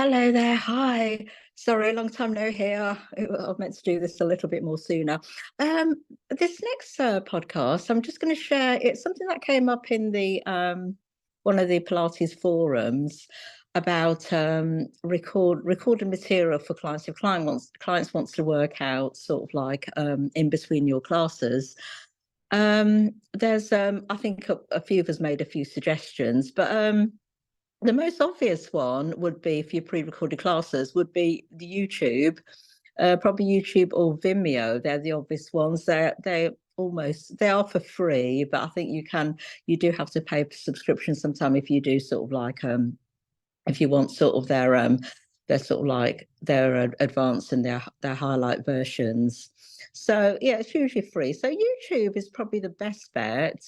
Hello there. Hi. Sorry, long time no hear. I meant to do this a little bit more sooner. Um, this next podcast, I'm just going to share. It's something that came up in the one of the Pilates forums about recorded material for clients. If clients wants to work out sort of like in between your classes. There's I think a few of us made a few suggestions, but the most obvious one would be for your pre-recorded classes would be the YouTube, probably YouTube or Vimeo. They're the obvious ones. They are for free, but I think you do have to pay a subscription sometime if you do sort of like if you want sort of their sort of like their advanced and their highlight versions. So yeah, it's usually free. So YouTube is probably the best bet.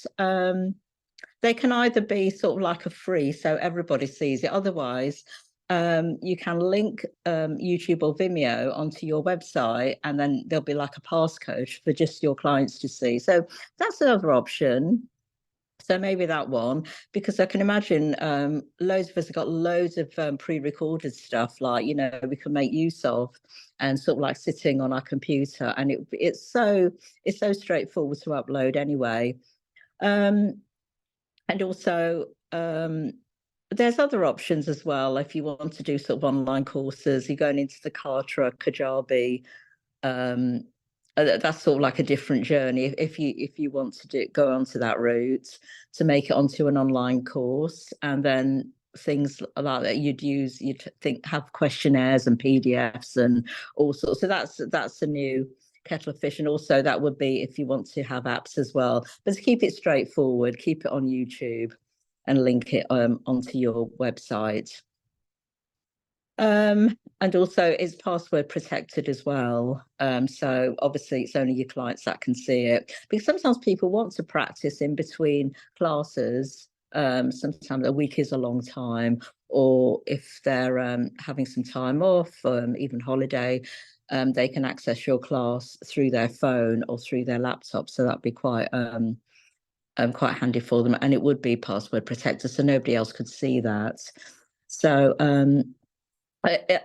They can either be sort of like a free, so everybody sees it. Otherwise, you can link YouTube or Vimeo onto your website, and then there'll be like a passcode for just your clients to see. So that's another option. So maybe that one, because I can imagine loads of us have got loads of pre-recorded stuff, like we can make use of, and sort of like sitting on our computer, and it's so straightforward to upload anyway. Um, and also, there's other options as well. If you want to do sort of online courses, you're going into the Katra, Kajabi. Um, that's sort of like a different journey. If you want to go onto that route to make it onto an online course, and then things like that you'd think have questionnaires and PDFs and all sorts. So that's a new kettle of fish. And also that would be if you want to have apps as well. But to keep it straightforward, keep it on YouTube and link it onto your website. And also it's password protected as well. So obviously it's only your clients that can see it, because sometimes people want to practice in between classes. Sometimes a week is a long time, or if they're having some time off, even holiday, they can access your class through their phone or through their laptop. So that'd be quite handy for them, and it would be password protected, so nobody else could see that. So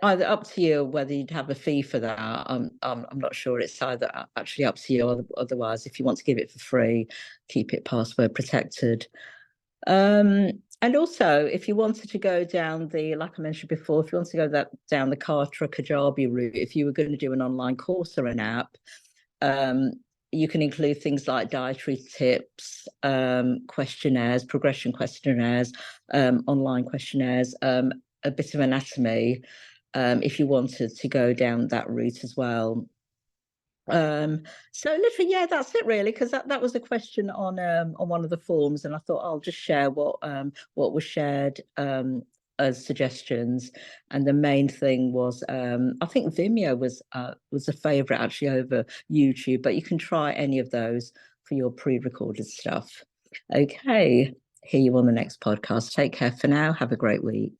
either up to you whether you'd have a fee for that. I'm not sure. It's either actually up to you. Otherwise, if you want to give it for free, keep it password protected. And also, if you wanted to go down like I mentioned before, if you want to go down the Katra Kajabi route, if you were going to do an online course or an app, you can include things like dietary tips, questionnaires, progression questionnaires, online questionnaires, a bit of anatomy, if you wanted to go down that route as well. So literally, yeah, that's it really, because that was a question on one of the forums, and I thought I'll just share what was shared as suggestions. And the main thing was I think Vimeo was a favorite actually over YouTube, but you can try any of those for your pre-recorded stuff. Okay, hear you on the next podcast. Take care for now. Have a great week.